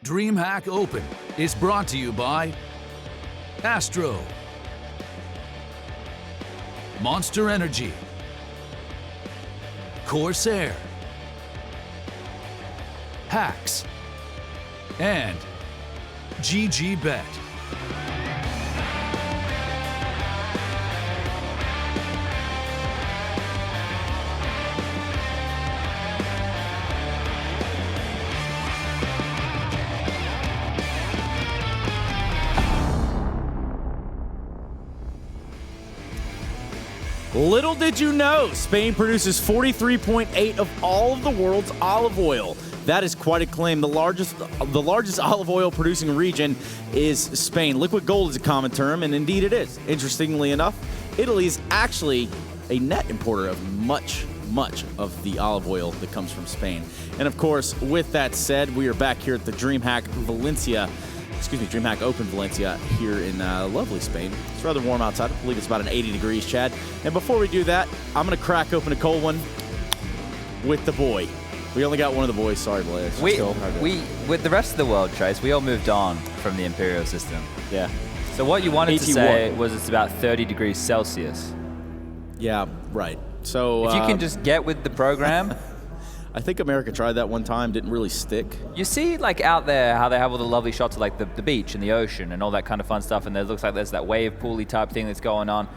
DreamHack Open is brought to you by Astro, Monster Energy, Corsair, Hacks, and GGBet. Little did you know, Spain produces 43.8% of all of the world's olive oil. That is quite a claim. The largest olive oil producing region is Spain. Liquid gold is a common term, and indeed it is. Interestingly enough, Italy is actually a net importer of much of the olive oil that comes from Spain. And of course, with that said, we are back here at the DreamHack Open Valencia here in lovely Spain. It's rather warm outside. I believe it's about 80 degrees, Chad. And before we do that, I'm going to crack open a cold one with the boy. We only got one of the boys. Sorry, Blaze. We with the rest of the world, Trace, we all moved on from the Imperial system. Yeah. So what you wanted 81. to say was it's about 30 degrees Celsius. Yeah, right. So if you can just get with the program. I think America tried that one time, didn't really stick. You see, like, out there, how they have all the lovely shots of, like, the beach and the ocean and all that kind of fun stuff, and it looks like there's that wave pooly type thing that's going on.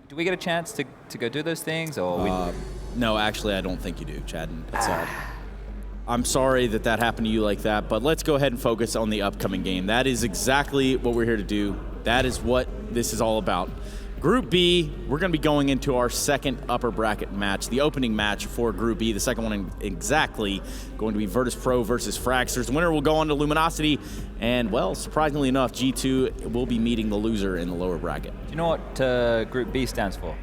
Do we get a chance to go do those things, or No, actually, I don't think you do, Chad. I'm sorry that happened to you like that, but let's go ahead and focus on the upcoming game. That is exactly what we're here to do. That is what this is all about. Group B, we're going to be going into our second upper bracket match, the opening match for Group B. The second one exactly going to be Virtus Pro versus Fragsters. The winner will go on to Luminosity, and, well, surprisingly enough, G2 will be meeting the loser in the lower bracket. Do you know what Group B stands for?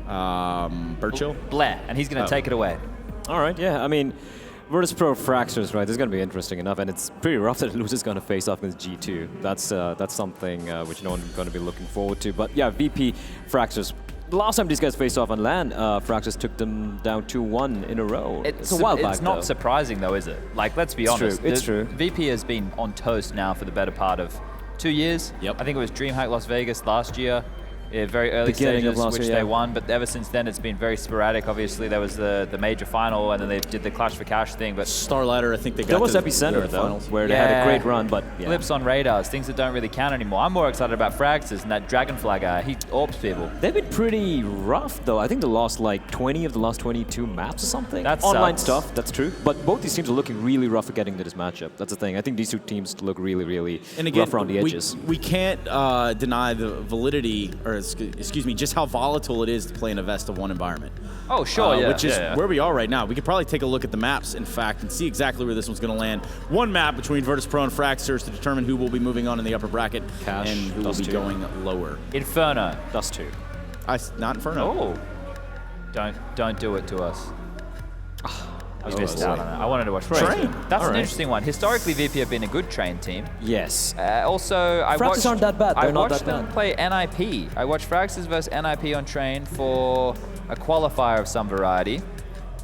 Birchill? Blair, and he's going to take it away. All right, yeah, I mean, Virtus Pro Fragsters, right? This is going to be interesting enough, and it's pretty rough that loser's going to face off against G2. That's something which no one's going to be looking forward to. But yeah, VP Fragsters. The last time these guys faced off on LAN, Fragsters took them down 2-1 in a row. It's a while back, It's not surprising, though, is it? Like, let's be honest. It's true. VP has been on toast now for the better part of 2 years. Yep. I think it was DreamHack Las Vegas last year. Yeah, very early Beginning stages, of last which year, they yeah. won, but ever since then it's been very sporadic. Obviously, there was the major final, and then they did the Clash for Cash thing. But Starladder, I think they got That was to Epicenter, the though, finals. where they had a great run, but yeah. Flips on radars, things that don't really count anymore. I'm more excited about Fragsters and that Dragonfly guy. He orbs people. They've been pretty rough, though. I think they lost like 20 of the last 22 maps or something. That Online sucks. stuff, that's true. But both these teams are looking really rough at getting to this matchup. That's the thing. I think these two teams look really And again, rough around the edges. We can't deny the validity, or excuse me, just how volatile it is to play in a best of one environment. Oh, sure, yeah. Which is where we are right now. We could probably take a look at the maps, in fact, and see exactly where this one's going to land. One map between Virtus Pro and Fragsters to determine who will be moving on in the upper bracket Cash, and who will be going lower. Inferno. That's two. Not Inferno. Oh. Don't do it to us. I was missed gonna out say. on it. I wanted to watch Train. That's All an right. interesting one. Historically, VP have been a good train team. Yes. Also, I Fragsters watched, aren't that bad. I They're not watched that them bad. play NIP. I watched Fragsters versus NIP on train for a qualifier of some variety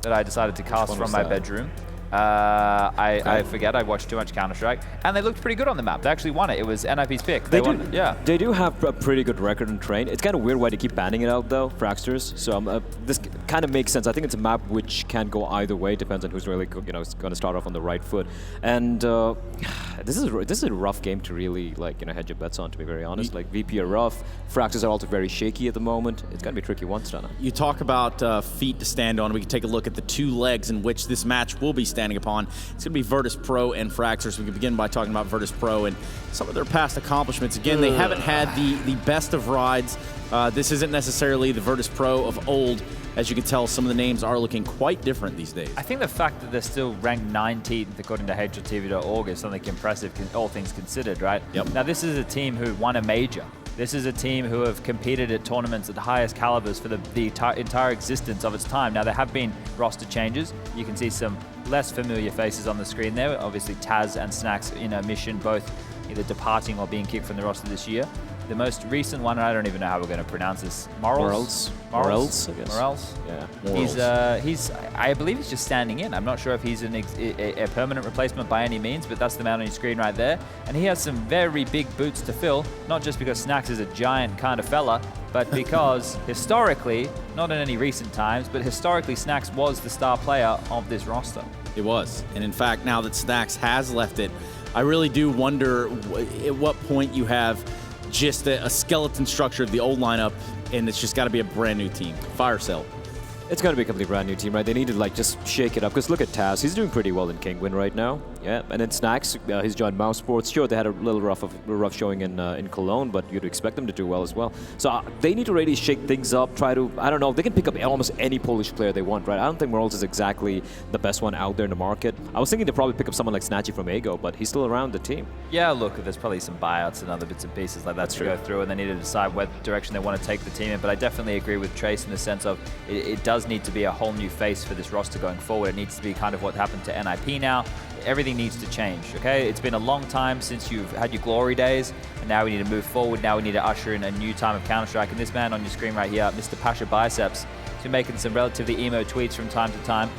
that I decided to cast one from was my that? bedroom. I forget. I watched too much Counter-Strike, and they looked pretty good on the map. They actually won it. It was NIP's pick. They do. won. Yeah. They do have a pretty good record in train. It's kind of weird why they keep banning it out though, Fragsters. So this kind of makes sense. I think it's a map which can go either way. Depends on who's really going to start off on the right foot. And this is a rough game to really hedge your bets on. To be very honest, like VP are rough. Fragsters are also very shaky at the moment. It's gonna be a tricky one, Stana. You talk about feet to stand on. We can take a look at the two legs in which this match will be standing upon. It's going to be Virtus Pro and Fragsters. We can begin by talking about Virtus Pro and some of their past accomplishments. Again, they haven't had the best of rides. This isn't necessarily the Virtus Pro of old. As you can tell, some of the names are looking quite different these days. I think the fact that they're still ranked 19th according to HLTV.org is something impressive, all things considered, right? Yep. Now, this is a team who won a major. This is a team who have competed at tournaments at the highest calibers for the entire existence of its time. Now, there have been roster changes. You can see some less familiar faces on the screen there. Obviously, Taz and Snacks in a mission, both either departing or being kicked from the roster this year. The most recent one, I don't even know how we're going to pronounce this. Morels, I guess. Morels. Yeah. I believe he's just standing in. I'm not sure if he's a permanent replacement by any means, but that's the man on your screen right there. And he has some very big boots to fill, not just because Snacks is a giant kind of fella, but because historically, not in any recent times, but historically Snacks was the star player of this roster. It was. And in fact, now that Snacks has left it, I really do wonder at what point you have just a skeleton structure of the old lineup, and it's just got to be a brand new team. Fire sale. It's got to be a completely brand new team, right? They need to like just shake it up. Because look at Taz, he's doing pretty well in Kingwin right now. Yeah, and then Snacks, he's joined Mouse Sports. Sure, they had a little rough showing in Cologne, but you'd expect them to do well as well. So they need to really shake things up. Try to, I don't know, they can pick up almost any Polish player they want, right? I don't think Morals is exactly the best one out there in the market. I was thinking they'd probably pick up someone like Snatchy from Ego, but he's still around the team. Yeah, look, there's probably some buyouts and other bits and pieces like that to go through, and they need to decide what direction they want to take the team in. But I definitely agree with Trace in the sense of it does need to be a whole new face for this roster going forward. It needs to be kind of what happened to NIP now. Everything needs to change, okay? It's been a long time since you've had your glory days, and now we need to move forward. Now we need to usher in a new time of Counter-Strike. And this man on your screen right here, Mr. Pasha Biceps, has been making some relatively emo tweets from time to time.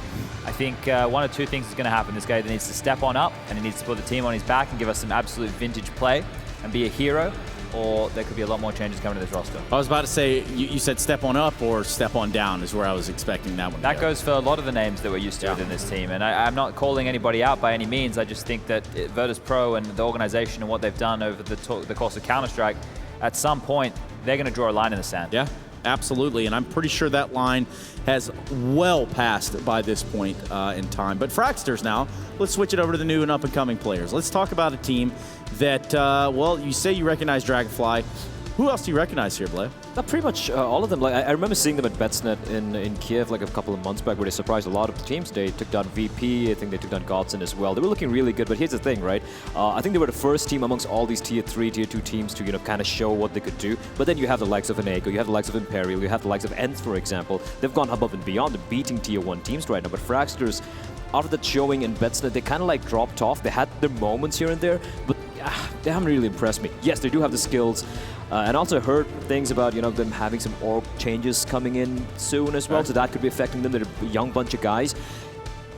I think one of two things is going to happen. This guy needs to step on up, and he needs to put the team on his back and give us some absolute vintage play and be a hero, or there could be a lot more changes coming to this roster. I was about to say, you said step on up or step on down is where I was expecting that one to That go. goes for a lot of the names that we're used to within this team. And I'm not calling anybody out by any means. I just think that Virtus Pro and the organization and what they've done over the course of Counter-Strike, at some point, they're going to draw a line in the sand. Yeah, absolutely. And I'm pretty sure that line has well passed by this point in time. But Fragsters now, let's switch it over to the new and up-and-coming players. Let's talk about a team that, well, you say you recognize Dragonfly. Who else do you recognize here, Blair? Pretty much all of them. Like I remember seeing them at Betsnet in Kiev like a couple of months back, where they surprised a lot of the teams. They took down VP. I think they took down Godson as well. They were looking really good. But here's the thing, right? I think they were the first team amongst all these tier 3, tier 2 teams to kind of show what they could do. But then you have the likes of Enego, you have the likes of Imperial, you have the likes of Nth, for example. They've gone above and beyond. They're beating tier 1 teams right now. But Fragsters, after that showing in Betsnet, they kind of like dropped off. They had their moments here and there, but they haven't really impressed me. Yes, they do have the skills. And also heard things about them having some org changes coming in soon as well, so that could be affecting them. They're a young bunch of guys.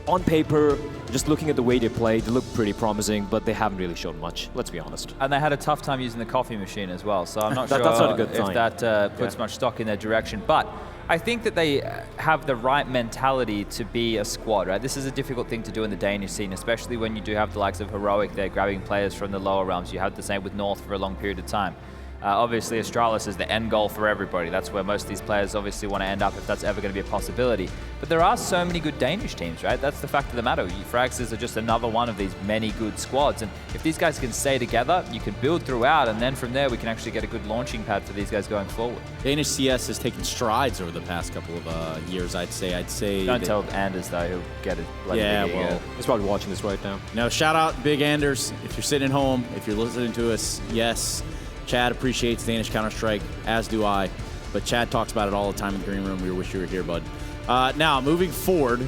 On paper, just looking at the way they play, they look pretty promising, but they haven't really shown much, let's be honest. And they had a tough time using the coffee machine as well, so I'm not sure that's not a good if sign. that puts much stock in their direction. But I think that they have the right mentality to be a squad, right? This is a difficult thing to do in the Danish scene, especially when you do have the likes of Heroic there grabbing players from the lower realms. You had the same with North for a long period of time. Obviously, Astralis is the end goal for everybody. That's where most of these players obviously want to end up if that's ever going to be a possibility. But there are so many good Danish teams, right? That's the fact of the matter. Fragsters are just another one of these many good squads. And if these guys can stay together, you can build throughout, and then from there we can actually get a good launching pad for these guys going forward. Danish CS has taken strides over the past couple of years, I'd say. Don't tell Anders, though, he'll get it. Yeah, well, He's probably watching this right now. Now, shout out Big Anders. If you're sitting at home, if you're listening to us, yes, Chad appreciates Danish Counter-Strike, as do I. But Chad talks about it all the time in the green room. We wish you were here, bud. Now, moving forward,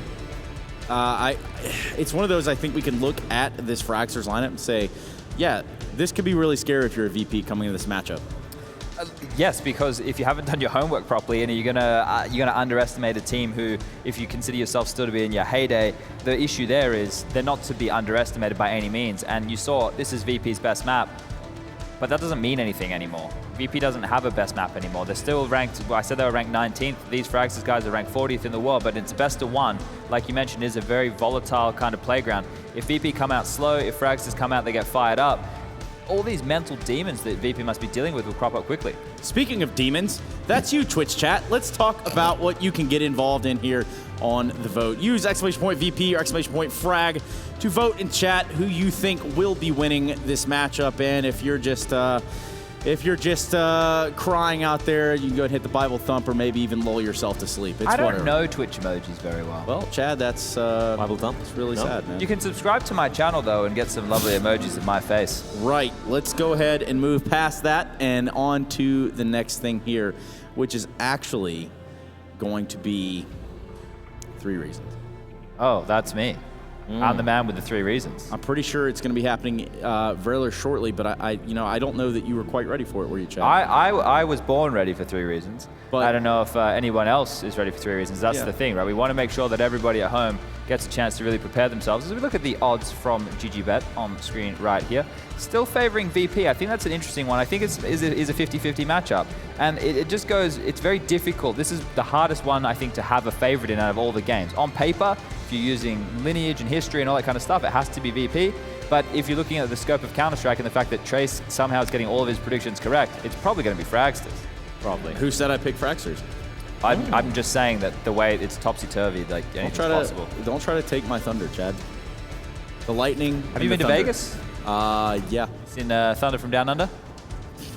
it's one of those I think we can look at this Fragsters lineup and say, yeah, this could be really scary if you're a VP coming into this matchup. Yes, because if you haven't done your homework properly and you're gonna underestimate a team who, if you consider yourself still to be in your heyday, the issue there is they're not to be underestimated by any means. And you saw this is VP's best map. But that doesn't mean anything anymore. VP doesn't have a best map anymore. They're still ranked, well, I said they were ranked 19th. These Fragsters guys are ranked 40th in the world, but it's best of one. Like you mentioned, is a very volatile kind of playground. If VP come out slow, if Fragsters come out, they get fired up. All these mental demons that VP must be dealing with will crop up quickly. Speaking of demons, that's you, Twitch chat. Let's talk about what you can get involved in here on the vote. Use !VP or !Frag to vote in chat who you think will be winning this matchup. And if you're just crying out there, you can go and hit the Bible thump or maybe even lull yourself to sleep. It's I don't whatever. know Twitch emojis very well. Well, Chad, that's Bible thump. It's really sad, man. You can subscribe to my channel though and get some lovely emojis of my face. Right. Let's go ahead and move past that and on to the next thing here, which is actually going to be 3 reasons. Oh, that's me. I'm the man with the 3 reasons. I'm pretty sure it's going to be happening very shortly, but I don't know that you were quite ready for it, were you, Chad? I was born ready for 3 reasons. But I don't know if anyone else is ready for 3 reasons. That's the thing, right? We want to make sure that everybody at home gets a chance to really prepare themselves. As we look at the odds from GGBet on the screen right here, still favoring VP. I think that's an interesting one. I think it's a 50-50 matchup. And it just goes, it's very difficult. This is the hardest one, I think, to have a favorite in out of all the games. On paper, if you're using lineage and history and all that kind of stuff, it has to be VP. But if you're looking at the scope of Counter-Strike and the fact that Trace somehow is getting all of his predictions correct, it's probably going to be Fragsters. Probably. Who said I picked Fragsters? I'm just saying that the way it's topsy-turvy, like anything's possible. Don't try to take my thunder, Chad. The lightning. Have you been to Vegas? Yeah. Seen Thunder from Down Under?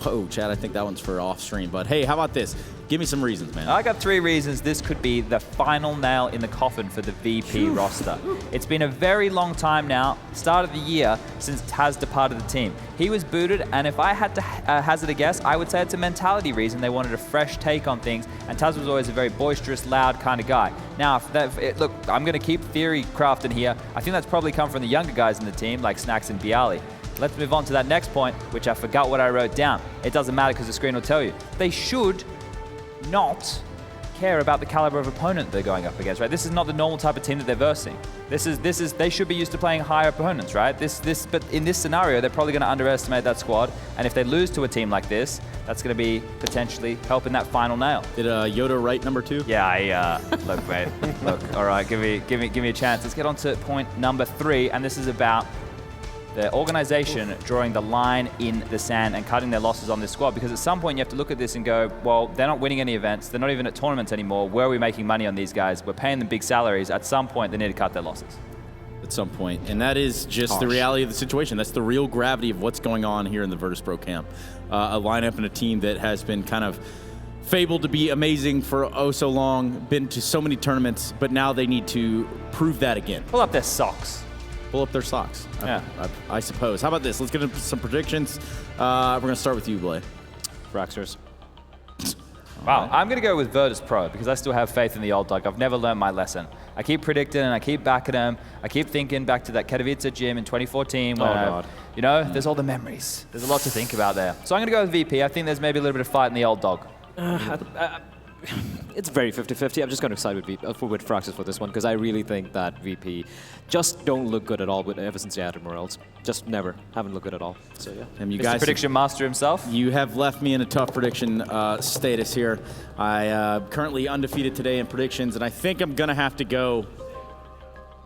Oh, Chad, I think that one's for off stream. But hey, how about this? Give me some reasons, man. I got 3 reasons this could be the final nail in the coffin for the VP roster. It's been a very long time now, start of the year, since Taz departed the team. He was booted, and if I had to hazard a guess, I would say it's a mentality reason. They wanted a fresh take on things, and Taz was always a very boisterous, loud kind of guy. Now, look, I'm going to keep theory crafting here. I think that's probably come from the younger guys in the team, like Snacks and Bialy. Let's move on to that next point, which I forgot what I wrote down. It doesn't matter because the screen will tell you. They should not care about the caliber of opponent they're going up against, right? This is not the normal type of team that they're versing. They should be used to playing higher opponents, right? But in this scenario, they're probably going to underestimate that squad, and if they lose to a team like this, that's going to be potentially helping that final nail. Did Yoda write number 2? Yeah, look, mate, look. All right, give me a chance. Let's get on to point number 3, and this is about the organization drawing the line in the sand and cutting their losses on this squad, because at some point you have to look at this and go, well, they're not winning any events, they're not even at tournaments anymore, where are we making money on these guys? We're paying them big salaries. At some point they need to cut their losses. At some point, and that is just the reality of the situation. That's the real gravity of what's going on here in the Virtus.pro camp. A lineup and a team that has been kind of fabled to be amazing for oh so long, been to so many tournaments, but now they need to prove that again. Pull up their socks. Pull up their socks. Yeah. I suppose. How about this? Let's get into some predictions. We're going to start with you, Blay. Fragsters. Wow, I'm going to go with Virtus.pro because I still have faith in the old dog. I've never learned my lesson. I keep predicting and I keep backing them. I keep thinking back to that Katowice gym in 2014 when there's all the memories. There's a lot to think about there. So I'm going to go with VP. I think there's maybe a little bit of fight in the old dog. It's very 50-50. I'm just going to side with Fragsters for this one because I really think that VP just don't look good at all ever since they added Morels. Just never. Haven't looked good at all. So yeah. And you Mr. guys, prediction master himself. You have left me in a tough prediction status here. I currently undefeated today in predictions, and I think I'm going to have to go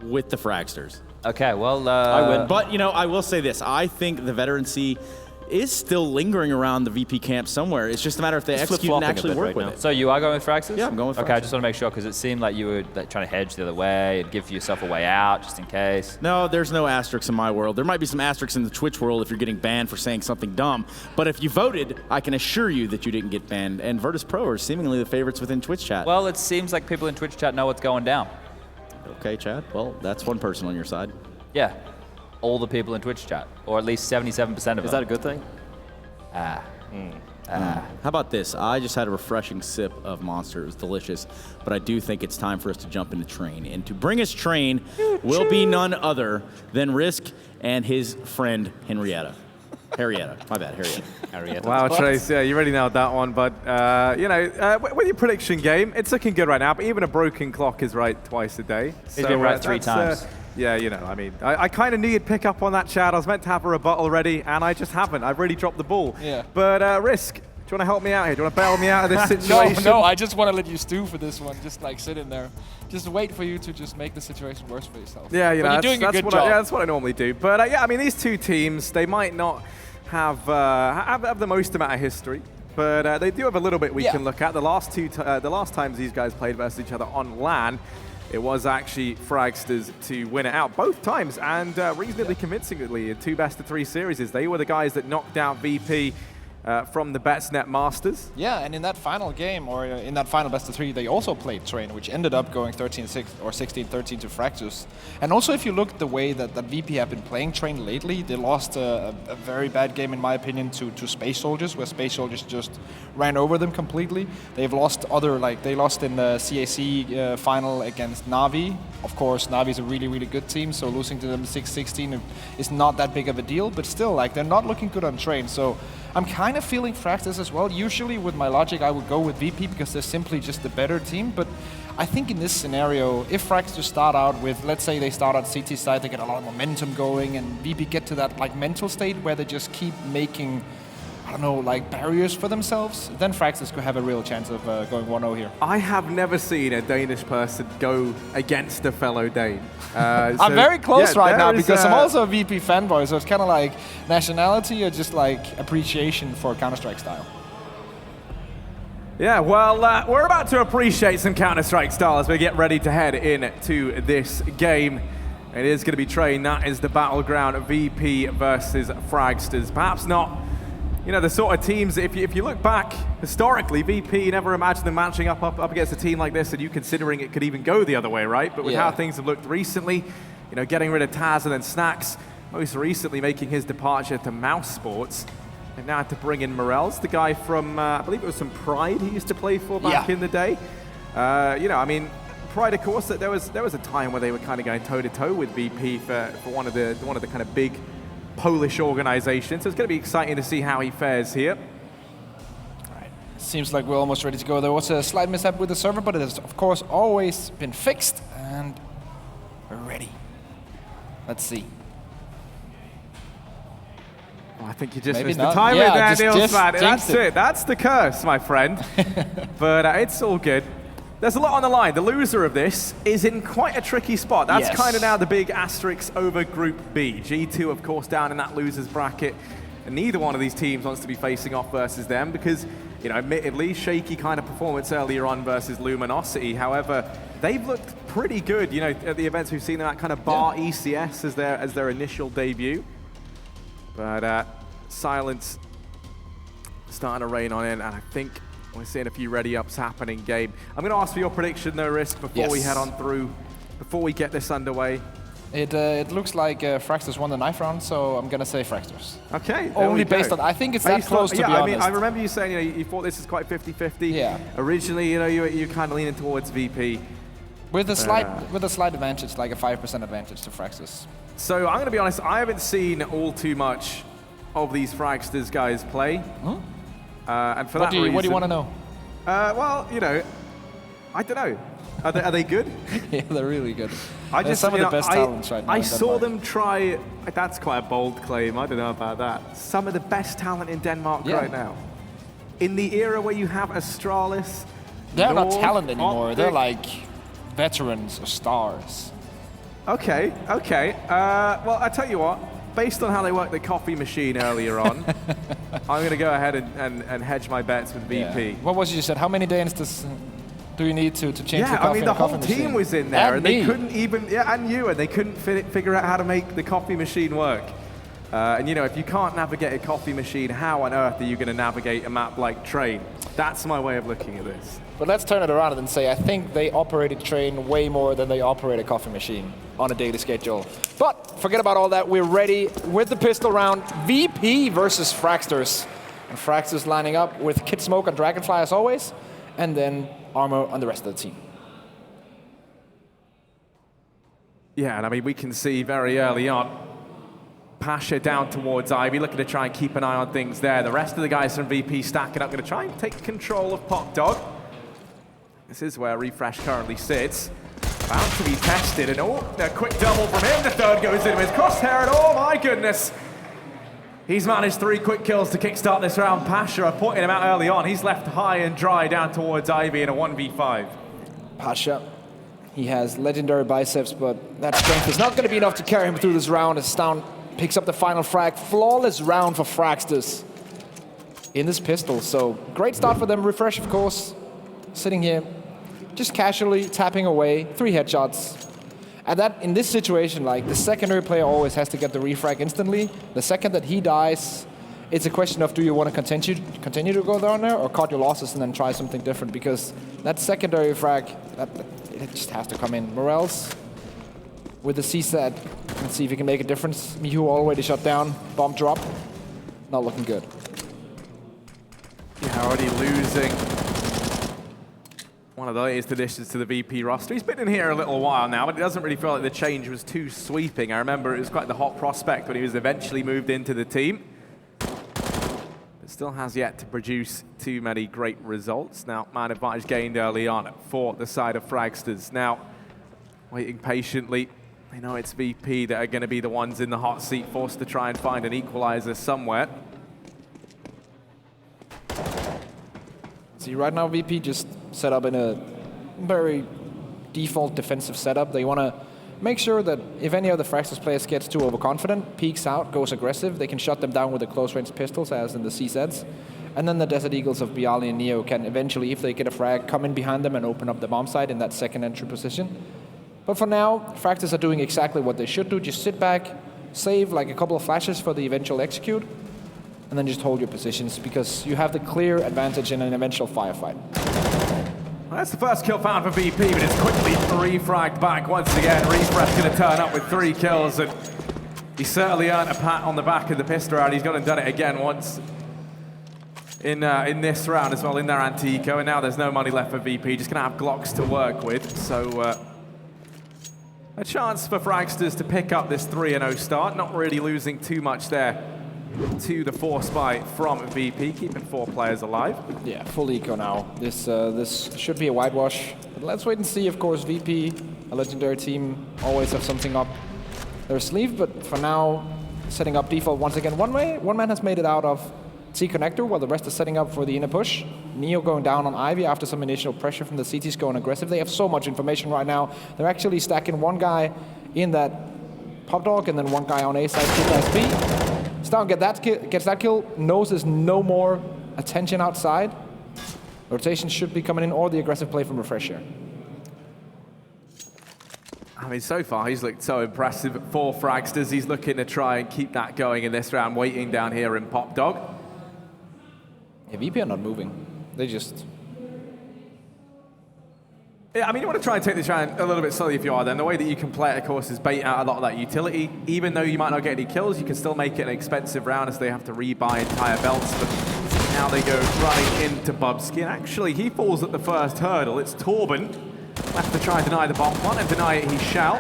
with the Fragsters. Okay, well, I win. But, I will say this. I think the veterancy is still lingering around the VP camp somewhere. It's just a matter if they execute and actually work with it. So you are going with Fragsters? Yeah, I'm going with Fragsters. Okay, I just want to make sure because it seemed like you were trying to hedge the other way and give yourself a way out just in case. No, there's no asterisks in my world. There might be some asterisks in the Twitch world if you're getting banned for saying something dumb. But if you voted, I can assure you that you didn't get banned. And Virtus.pro are seemingly the favorites within Twitch chat. Well, it seems like people in Twitch chat know what's going down. Okay, Chad. Well, that's one person on your side. Yeah. All the people in Twitch chat, or at least 77% of them. Is that a good thing? How about this? I just had a refreshing sip of Monster. It was delicious. But I do think it's time for us to jump into Train. And to bring us Train will be none other than Risk and his friend Henrietta. My bad, Henrietta. Wow, Trace, yeah, you already nailed that one. But, with your prediction game, it's looking good right now. But even a broken clock is right twice a day. He's been right 3 times. Yeah, I kind of knew you'd pick up on that, Chad. I was meant to have a rebuttal already, and I just haven't. I've really dropped the ball. Yeah. But, Risk, do you want to help me out here? Do you want to bail me out of this situation? No, I just want to let you stew for this one. Just, sit in there. Just wait for you to just make the situation worse for yourself. Yeah, you're doing a good job. That's what I normally do. But, these two teams, they might not have the most amount of history. But they do have a little bit we can look at. The last times these guys played versus each other on LAN, it was actually Fragsters to win it out both times, and reasonably convincingly in 2 best-of-3 series. They were the guys that knocked out VP from the Betsnet Masters. Yeah, and in that final game, or in that final best of 3, they also played Train, which ended up going 13-6 or 16-13 to Fragsters. And also, if you look at the way that VP have been playing Train lately, they lost a very bad game, in my opinion, to Space Soldiers, where Space Soldiers just ran over them completely. They've lost they lost in the CAC final against Na'Vi. Of course, Na'Vi's a really, really good team, so losing to them 6-16 is not that big of a deal, but still, like, they're not looking good on Train. So I'm kind of feeling Fragsters as well. Usually with my logic, I would go with VP because they're simply just the better team. But I think in this scenario, if Fragsters start out with, let's say they start at CT side, they get a lot of momentum going, and VP get to that like mental state where they just keep making, I don't know, like barriers for themselves, then Fragsters could have a real chance of going 1-0 here. I have never seen a Danish person go against a fellow Dane. I'm very close right now because I'm also a VP fanboy, so it's kind of like nationality or just like appreciation for Counter-Strike style. Yeah, well, we're about to appreciate some Counter-Strike style as we get ready to head into this game. It is going to be Train, that is the battleground, VP versus Fragsters. Perhaps not, you know, the sort of teams, if you look back historically, VP, never imagined them matching up against a team like this, and you considering it could even go the other way, right? But with how things have looked recently, you know, getting rid of Taz and then Snacks, most recently making his departure to Mouse Sports, they've now had to bring in Morels, the guy from, I believe it was some Pride he used to play for back in the day. You know, I mean, Pride, of course, there was a time where they were kind of going toe-to-toe with VP for one of the kind of big Polish organization, so it's going to be exciting to see how he fares here. All right. Seems like we're almost ready to go. There was a slight mishap with the server, but it has, of course, always been fixed, and we're ready. Let's see. Oh, I think you just Maybe missed not. the timing there, Niels. That's it. it. That's the curse, my friend. But it's all good. There's a lot on the line. The loser of this is in quite a tricky spot. That's kind of now the big asterisk over Group B. G2, of course, down in that loser's bracket. And neither one of these teams wants to be facing off versus them because, you know, admittedly, shaky kind of performance earlier on versus Luminosity. However, they've looked pretty good, you know, at the events we've seen them at kind of bar ECS as their initial debut. But silence starting to rain on in, and I think we're seeing a few ready-ups happening, Gabe. I'm going to ask for your prediction, no risk, before we head on through, before we get this underway. It looks like Fragsters won the knife round, so I'm going to say Fragsters. Okay. Only based on, I think it's that close, to be honest. I mean, I remember you saying, you know, you thought this is quite 50-50. Yeah. Originally, you know, you're kind of leaning towards VP. With a slight advantage, like a 5% advantage to Fragsters. So I'm going to be honest, I haven't seen all too much of these Fragsters guys play. And for that reason, what do you want to know? Well, you know, I don't know. Are they good? Yeah, they're really good. They're some of the best talents right now. I saw them try. That's quite a bold claim. I don't know about that. Some of the best talent in Denmark right now. In the era where you have Astralis, they're not talent anymore. They're like veterans or stars. Okay. Well, I tell you what. Based on how they worked the coffee machine earlier on, I'm going to go ahead and hedge my bets with VP. What was it you said? How many Danes do you need to change the coffee? I mean, the whole team was in there, and me. they couldn't even, and they couldn't figure out how to make the coffee machine work. And you know, if you can't navigate a coffee machine, how on earth are you going to navigate a map like Train? That's my way of looking at this. But let's turn it around and say I think they operated Train way more than they operate a coffee machine on a daily schedule. But forget about all that. We're ready with the pistol round. VP versus Fragsters. And Fragsters lining up with Kid Smoke and Dragonfly as always, and then Armor on the rest of the team. Yeah, and I mean, we can see very early on, Pasha down towards Ivy, looking to try and keep an eye on things there. The rest of the guys from VP stacking up, going to try and take control of Pop Dog. This is where Refresh currently sits. About to be tested, and a quick double from him. The third goes in with Crosshair, and oh my goodness. He's managed 3 quick kills to kickstart this round. Pasha pointing him out early on. He's left high and dry down towards Ivy in a 1v5. Pasha, he has legendary biceps, but that strength is not going to be enough to carry him through this round as Stown picks up the final frag. Flawless round for Fragsters in this pistol. So great start for them. Refresh, of course, sitting here, just casually tapping away, 3 headshots. And that, in this situation, like, the secondary player always has to get the refrag instantly. The second that he dies, it's a question of do you want to continue to go down there or cut your losses and then try something different, because that secondary frag, it just has to come in. Morels with the CSAT. Let's see if he can make a difference. Mihu already shut down. Bomb drop. Not looking good. Yeah, already losing one of the latest additions to the VP roster. He's been in here a little while now, but it doesn't really feel like the change was too sweeping. I remember it was quite the hot prospect when he was eventually moved into the team. But still has yet to produce too many great results. Now, man advantage gained early on for the side of Fragsters. Now, waiting patiently. They know it's VP that are going to be the ones in the hot seat, forced to try and find an equalizer somewhere. See, right now VP just set up in a very default defensive setup. They want to make sure that if any of the Fragsters players gets too overconfident, peeks out, goes aggressive, they can shut them down with the close-range pistols, as in the CZs. And then the Desert Eagles of Bialy and Neo can eventually, if they get a frag, come in behind them and open up the bomb site in that second entry position. But for now, Fragsters are doing exactly what they should do. Just sit back, save like a couple of flashes for the eventual execute, and then just hold your positions, because you have the clear advantage in an eventual firefight. Well, that's the first kill found for VP, but it's quickly refragged back once again. Refresh going to turn up with 3 kills, and he certainly earned a pat on the back of the pistol round. He's gone and done it again once in this round as well, in their anti-eco, and now there's no money left for VP. Just going to have Glocks to work with, so a chance for Fragsters to pick up this 3-0 start, not really losing too much there to the force buy from VP, keeping 4 players alive. Yeah, full eco now. This should be a whitewash. But let's wait and see. Of course, VP, a legendary team, always have something up their sleeve. But for now, setting up default once again. One man has made it out of T-connector, while the rest is setting up for the inner push. Neo going down on Ivy after some initial pressure from the CTs going aggressive. They have so much information right now. They're actually stacking one guy in that pop dog and then one guy on A side, 2 guys B. Stown gets that kill, knows there's no more attention outside. Rotation should be coming in, or the aggressive play from Refresh here. I mean, so far he's looked so impressive for Fragsters. He's looking to try and keep that going in this round, waiting down here in Pop Dog. Yeah, VP are not moving. They just... Yeah, I mean, you want to try and take this round a little bit slowly if you are then. The way that you can play it, of course, is bait out a lot of that utility. Even though you might not get any kills, you can still make it an expensive round as they have to rebuy entire belts. But now they go running into Bubsky. And actually, he falls at the first hurdle. It's Torben left to try and deny the bomb one, and deny it he shall.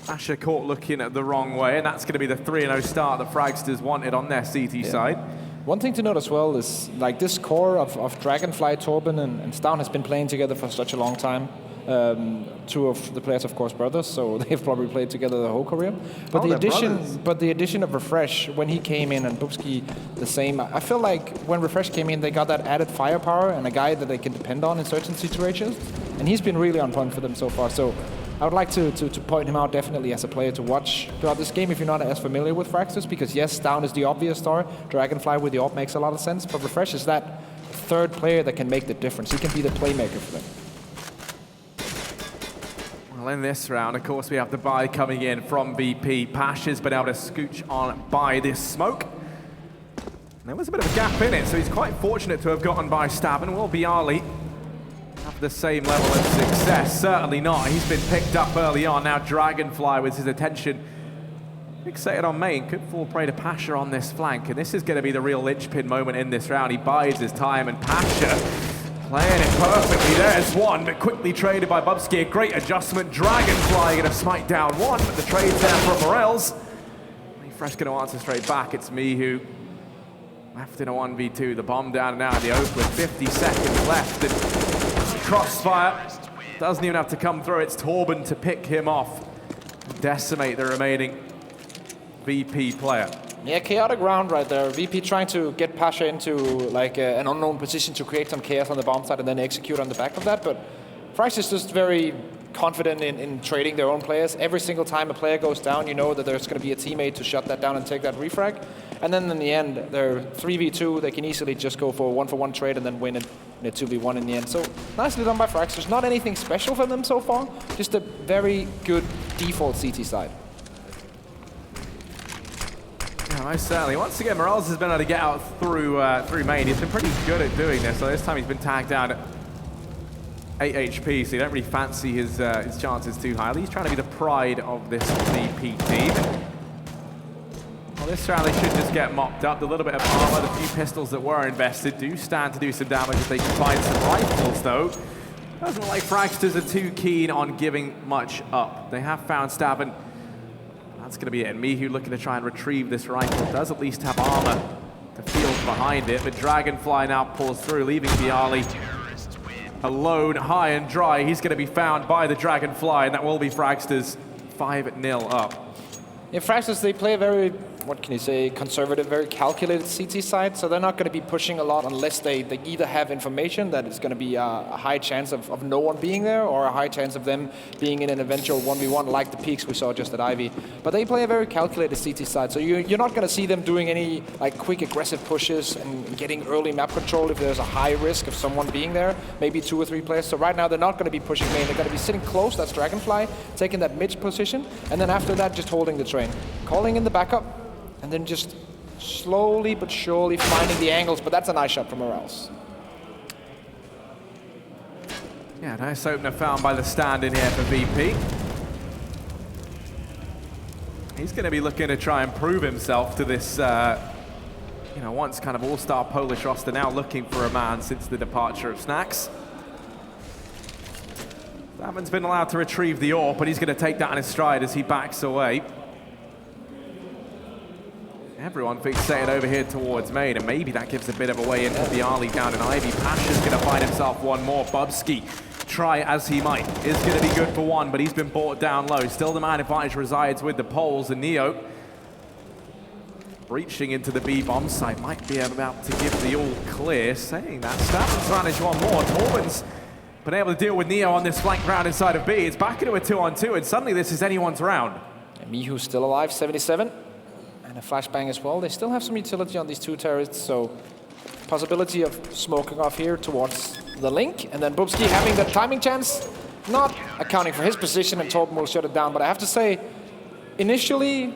Asher caught looking at the wrong way, and that's going to be the 3-0 start that Fragsters wanted on their CT side. One thing to note as well is, like, this core of Dragonfly, Torben, and Stown has been playing together for such a long time. 2 of the players, of course, brothers, so they've probably played together the whole career. But the addition of Refresh, when he came in, and Bubsky the same, I feel like when Refresh came in, they got that added firepower and a guy that they can depend on in certain situations. And he's been really on point for them so far. So I would like to point him out definitely as a player to watch throughout this game if you're not as familiar with Fragsters, because yes, Down is the obvious star. Dragonfly with the AWP makes a lot of sense, but Refresh is that third player that can make the difference. He can be the playmaker for them. Well, in this round, of course, we have the buy coming in from VP. Pash has been able to scooch on by this smoke. There was a bit of a gap in it, so he's quite fortunate to have gotten by Stabben. Will Bialy have the same level of success? Certainly not. He's been picked up early on. Now Dragonfly with his attention fixated on main. Could fall prey to Pasha on this flank, and this is going to be the real linchpin moment in this round. He bides his time, and Pasha playing it perfectly. There's one, but quickly traded by Bubsky. A great adjustment. Dragonfly going to smite down one, but the trade's there from Morels. Fresh going to answer straight back. It's Mihu left in a 1v2. The bomb down and out in the open with 50 seconds left. And crossfire doesn't even have to come through. It's Torben to pick him off and decimate the remaining VP player. Yeah, chaotic round right there. VP trying to get Pasha into like an unknown position to create some chaos on the bomb side and then execute on the back of that. But Frax is just very confident in trading their own players. Every single time a player goes down, you know that there's going to be a teammate to shut that down and take that refrag. And then in the end, they're 3v2. They can easily just go for a 1-for-1 trade and then win it in a 2v1 in the end. So nicely done by Frax. There's not anything special for them so far. Just a very good default CT side. Yeah, most certainly. Once again, Morales has been able to get out through main. He's been pretty good at doing this. So this time he's been tagged down at 8 HP, so you don't really fancy his chances too highly. He's trying to be the pride of this VP team. Well, this round they should just get mopped up. The little bit of armor, the few pistols that were invested do stand to do some damage if they can find some rifles, though. Doesn't look like Fragsters are too keen on giving much up. They have found Stavin. That's going to be it. And Mihu looking to try and retrieve this rifle. Does at least have armor to field behind it, but Dragonfly now pulls through, leaving Bialy alone, high and dry. He's going to be found by the Dragonfly, and that will be Fragsters 5-0 up. In Fragsters, they play a very, what can you say, conservative, very calculated CT side, so they're not going to be pushing a lot unless they either have information that it's going to be a high chance of no one being there, or a high chance of them being in an eventual 1v1 like the peaks we saw just at Ivy. But they play a very calculated CT side, so you're not going to see them doing any like quick aggressive pushes and getting early map control if there's a high risk of someone being there, maybe 2 or 3 players. So right now they're not going to be pushing main, they're going to be sitting close, that's Dragonfly, taking that mid position, and then after that just holding the train, calling in the backup, and then just slowly but surely finding the angles, but that's a nice shot from Morales. Yeah, nice opener found by the stand in here for VP. He's going to be looking to try and prove himself to this, once kind of all-star Polish roster, now looking for a man since the departure of Snacks. Stavin's been allowed to retrieve the AWP, but he's going to take that on his stride as he backs away. Everyone fixated over here towards main, and maybe that gives a bit of a way into Bialy down in Ivy. Pasha's going to find himself one more. Bubsky, try as he might, is going to be good for one, but he's been brought down low. Still the man advantage resides with the Poles, and Neo breaching into the B bomb site might be about to give the all clear. Saying that, Stavin's managed one more. Torben's been able to deal with Neo on this flank round inside of B. It's back into a 2-on-2, and suddenly this is anyone's round. And Mihu's still alive, 77. And a flashbang as well. They still have some utility on these 2 turrets, so possibility of smoking off here towards the link. And then Bubsky having that timing chance, not accounting for his position, and Torben will shut it down. But I have to say, initially,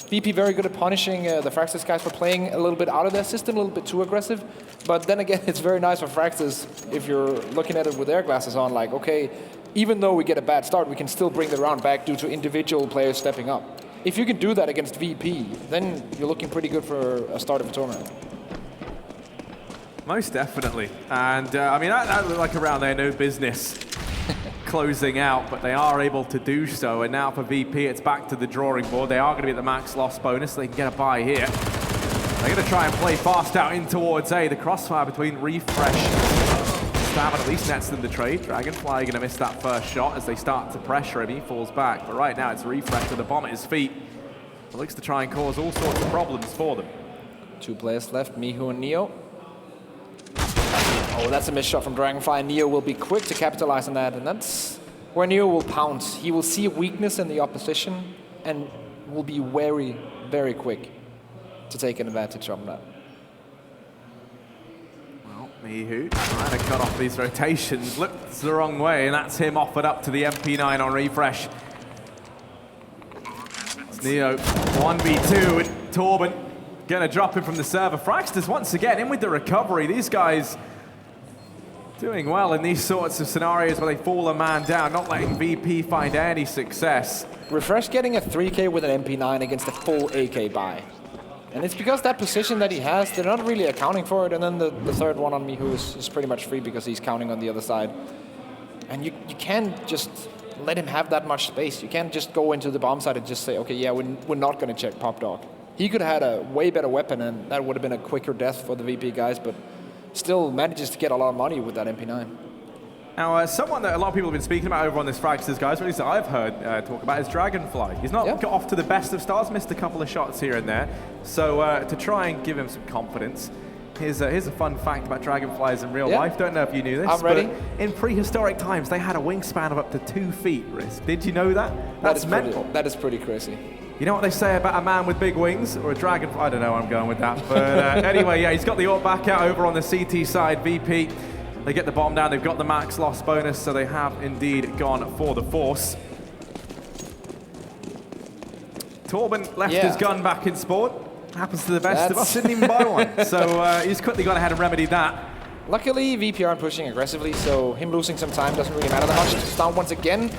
VP very good at punishing the Fragsters guys for playing a little bit out of their system, a little bit too aggressive. But then again, it's very nice for Fragsters if you're looking at it with their glasses on, like, okay, even though we get a bad start, we can still bring the round back due to individual players stepping up. If you can do that against VP, then you're looking pretty good for a start of a tournament. Most definitely. And that looked like a round they had no business closing out, but they are able to do so. And now for VP, it's back to the drawing board. They are going to be at the max loss bonus, so they can get a buy here. They're going to try and play fast out in towards A. The crossfire between Refresh. Stavin at least nets them the trade. Dragonfly going to miss that first shot as they start to pressure him. He falls back, but right now it's Refresh with a bomb at his feet. It looks to try and cause all sorts of problems for them. 2 players left, Mihu and Neo. Oh, that's a missed shot from Dragonfly. Neo will be quick to capitalize on that, and that's where Neo will pounce. He will see a weakness in the opposition and will be very, very quick to take an advantage of that. Mihu trying to cut off these rotations, looks the wrong way, and that's him offered up to the MP9 on Refresh. It's Neo 1v2 and Torben gonna drop him from the server. Fragsters once again in with the recovery. These guys doing well in these sorts of scenarios where they fall a man down, not letting VP find any success. Refresh getting a 3K with an MP9 against a full AK buy. And it's because that position that he has, they're not really accounting for it. And then the third one on Mihu is pretty much free because he's counting on the other side. And you can't just let him have that much space. You can't just go into the bomb side and just say, okay, yeah, we're not going to check Pop Dog. He could have had a way better weapon, and that would have been a quicker death for the VP guys, but still manages to get a lot of money with that MP9. Now, someone that a lot of people have been speaking about over on this Fragsters, guys, or at least that I've heard talk about, is Dragonfly. He's not got off to the best of starts, missed a couple of shots here and there. So to try and give him some confidence, here's a fun fact about Dragonflies in real life. Don't know if you knew this, I'm ready. But in prehistoric times, they had a wingspan of up to 2 feet, Risk. Did you know that? That's mental. That is pretty crazy. You know what they say about a man with big wings or a dragonfly? I don't know where I'm going with that. But anyway, yeah, he's got the AWP back out over on the CT side. VP, they get the bomb down. They've got the max loss bonus, so they have indeed gone for the force. Torben left his gun back in spawn. Happens to the best of us, didn't even buy one. So he's quickly gone ahead and remedied that. Luckily, VP aren't pushing aggressively, so him losing some time doesn't really matter that much. He's down once again,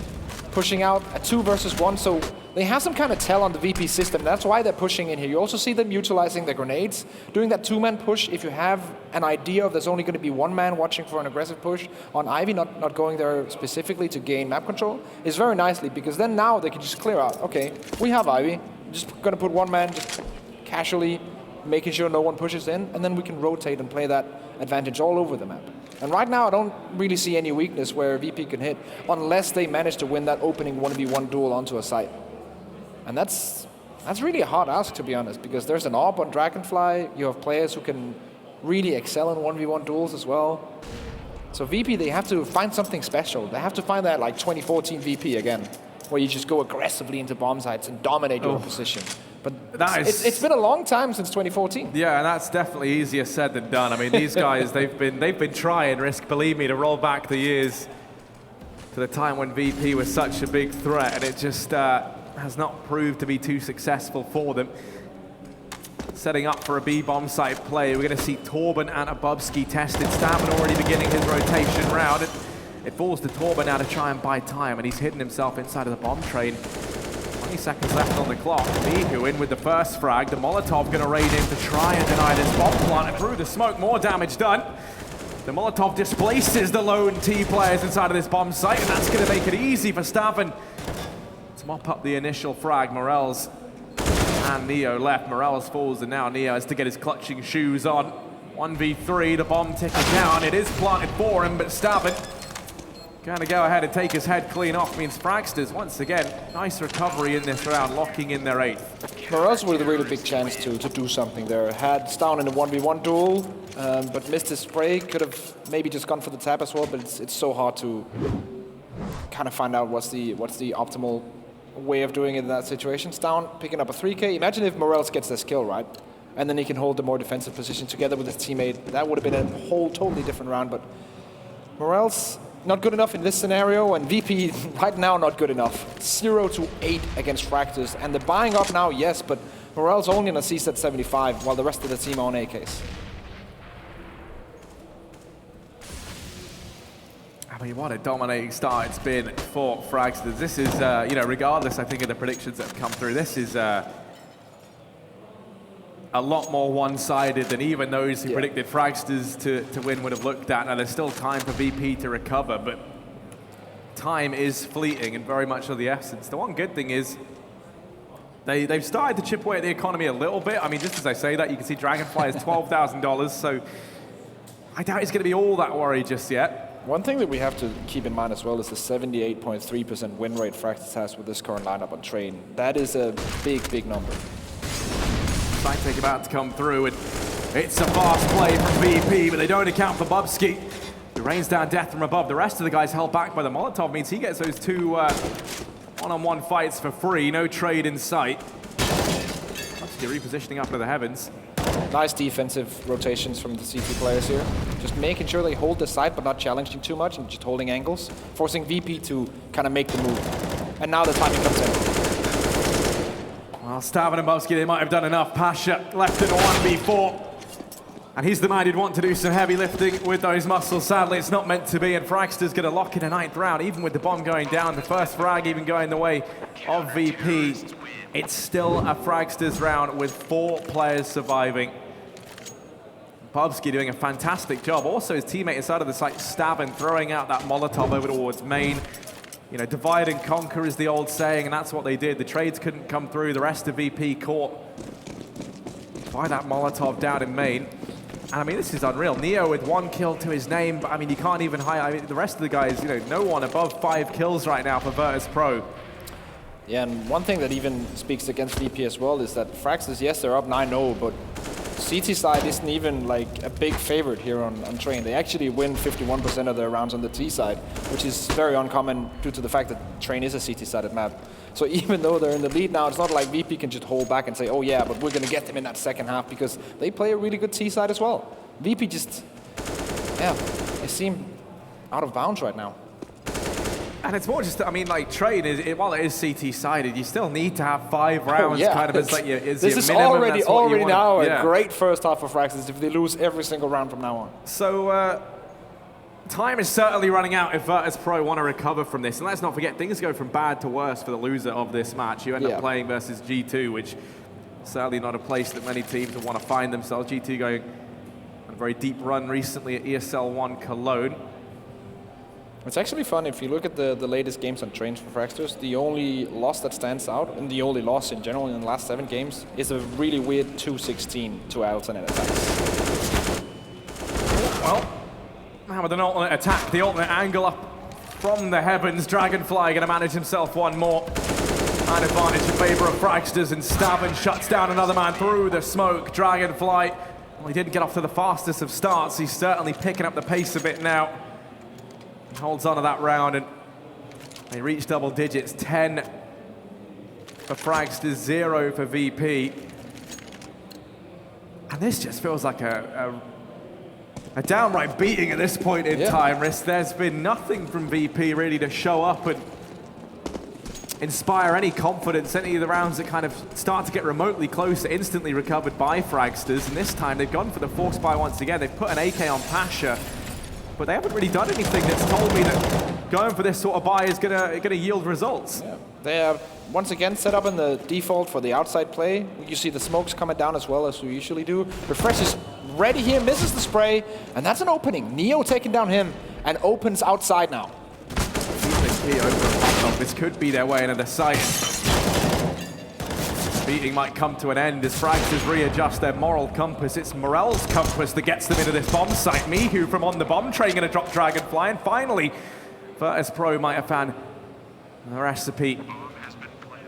pushing out a 2 versus 1, so they have some kind of tell on the VP system. That's why they're pushing in here. You also see them utilizing the grenades. Doing that 2-man push, if you have an idea of there's only going to be 1 man watching for an aggressive push on Ivy, not going there specifically to gain map control, is very nicely, because then now they can just clear out. Okay, we have Ivy, just going to put 1 man just casually, making sure no one pushes in, and then we can rotate and play that advantage all over the map. And right now, I don't really see any weakness where VP can hit, unless they manage to win that opening 1v1 duel onto a site. And that's really a hard ask, to be honest, because there's an AWP on Dragonfly, you have players who can really excel in 1v1 duels as well. So VP, they have to find something special. They have to find that like 2014 VP again, where you just go aggressively into bomb sites and dominate your position. But it's been a long time since 2014. Yeah, and that's definitely easier said than done. I mean, these guys, they've been trying, Risk, believe me, to roll back the years to the time when VP was such a big threat, and it just has not proved to be too successful for them. Setting up for a B bomb site play, we're going to see Torben and Abubsky tested. Stavin already beginning his rotation round. It falls to Torben now to try and buy time, and he's hidden himself inside of the bomb train. 20 seconds left on the clock. Mihu in with the first frag. The Molotov going to raid in to try and deny this bomb plant, and through the smoke, more damage done. The Molotov displaces the lone T players inside of this bomb site, and that's going to make it easy for Stavin to mop up the initial frag. Morels and Neo left. Morels falls, and now Neo has to get his clutching shoes on. 1v3, the bomb ticking down. It is planted for him, but Stavin going to go ahead and take his head clean off. Means Fragsters, once again, nice recovery in this round, locking in their 8th. Morels with a really big chance to do something there. Had Stown in a 1v1 duel, but missed his spray. Could have maybe just gone for the tap as well, but it's so hard to kind of find out what's the optimal way of doing it in that situation. Stown picking up a 3K. Imagine if Morels gets this kill, right? And then he can hold the more defensive position together with his teammate. That would have been a whole totally different round, but Morels not good enough in this scenario, and VP right now not good enough. 0-8 against Fragsters, and the buying up now, yes, but Morel's only on a CSAT 75, while the rest of the team are on AKs. I mean, what a dominating start it's been for Fragsters. This is, regardless, I think, of the predictions that have come through, this is a lot more one-sided than even those who predicted Fragsters to win would have looked at. Now, there's still time for VP to recover, but time is fleeting and very much of the essence. The one good thing is they've started to chip away at the economy a little bit. I mean, just as I say that, you can see Dragonfly is $12,000, so I doubt it's going to be all that worried just yet. One thing that we have to keep in mind as well is the 78.3% win rate Fragsters has with this current lineup on Train. That is a big, big number. Side take about to come through, and it's a fast play from VP, but they don't account for Bubsky, who rains down death from above. The rest of the guys held back by the Molotov means he gets those 2 one-on-one fights for free. No trade in sight. Bubsky repositioning up to the heavens. Nice defensive rotations from the CT players here. Just making sure they hold the site, but not challenging too much, and just holding angles, forcing VP to kind of make the move. And now the timing comes in. Well, Stavin and Bubsky, they might have done enough. Pasha left in a 1v4. And he's the man who'd want to do some heavy lifting with those muscles. Sadly, it's not meant to be, and Fragster's going to lock in a 9th round. Even with the bomb going down, the first frag even going the way of VP. It's still a Fragsters round with 4 players surviving. Bubsky doing a fantastic job. Also, his teammate inside of the site, Stavin, throwing out that Molotov over towards main. You know, divide and conquer is the old saying, and that's what they did. The trades couldn't come through. The rest of VP caught by that Molotov down in main. And I mean, this is unreal. Neo with 1 kill to his name, but I mean, you can't even hide. I mean, the rest of the guys, no one above 5 kills right now for Virtus Pro. Yeah, and one thing that even speaks against VP as well is that Fragsters, yes, they're up 9-0, but CT side isn't even like a big favorite here on Train. They actually win 51% of their rounds on the T side, which is very uncommon due to the fact that Train is a CT-sided map. So even though they're in the lead now, it's not like VP can just hold back and say, oh yeah, but we're going to get them in that second half, because they play a really good T side as well. VP just, they seem out of bounds right now. And it's more just, I mean, like, trade, while it is CT-sided, you still need to have 5 rounds kind of as like your, this your is minimum. already now a great first half for Fragsters if they lose every single round from now on. So, time is certainly running out if Virtus Pro want to recover from this. And let's not forget, things go from bad to worse for the loser of this match. You end up playing versus G2, which certainly not a place that many teams would want to find themselves. G2 going on a very deep run recently at ESL 1 Cologne. It's actually fun if you look at the latest games on trains for Fragsters. The only loss that stands out, and the only loss in general in the last 7 games, is a really weird 2-16 to alternate attacks. Well, now with an alternate attack, the alternate angle up from the heavens, Dragonfly going to manage himself one more. An advantage in favor of Fragsters, and Stavn shuts down another man through the smoke. Dragonfly, well, he didn't get off to the fastest of starts. He's certainly picking up the pace a bit now. He holds on to that round, and they reach double digits. 10 for Fragsters, 0 for VP. And this just feels like a downright beating at this point in time, Riss. There's been nothing from VP really to show up and inspire any confidence. Any of the rounds that kind of start to get remotely close are instantly recovered by Fragsters, and this time they've gone for the force buy once again. They've put an AK on Pasha, but they haven't really done anything that's told me that going for this sort of buy is gonna yield results. Yeah. They are once again set up in the default for the outside play. You see the smokes coming down as well as we usually do. Refresh is ready here, misses the spray, and that's an opening. Neo taking down him and opens outside now. This could be their way into the site. Beating might come to an end as Fragsters readjust their moral compass. It's Morel's compass that gets them into this bomb site. Mihu from on the bomb train going to drop Dragonfly, and finally, Virtus Pro might have found the recipe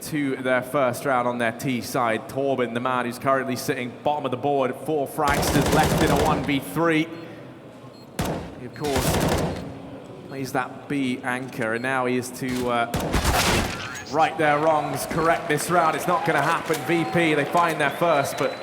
to their first round on their T side. Torben, the man who's currently sitting bottom of the board for Fragsters, left in a 1v3. He, of course, plays that B anchor, and now he is to right their wrongs, correct this round. It's not going to happen. VP, they find their first, but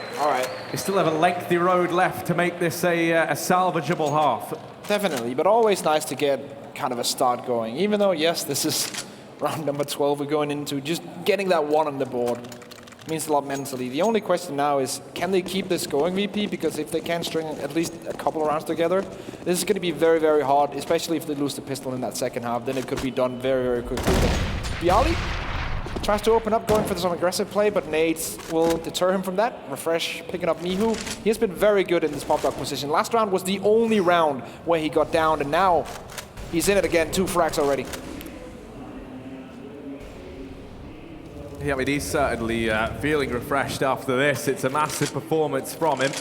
they still have a lengthy road left to make this a salvageable half. Definitely, but always nice to get kind of a start going. Even though, yes, this is round number 12 we're going into, just getting that 1 on the board means a lot mentally. The only question now is, can they keep this going, VP? Because if they can string at least a couple of rounds together, this is going to be very, very hard, especially if they lose the pistol in that second half. Then it could be done very, very quickly. Bialy tries to open up, going for some aggressive play, but nades will deter him from that. Refresh picking up Mihu. He has been very good in this pop dog position. Last round was the only round where he got down, and now he's in it again. 2 frags already. Yeah, I mean, he's certainly feeling refreshed after this. It's a massive performance from him.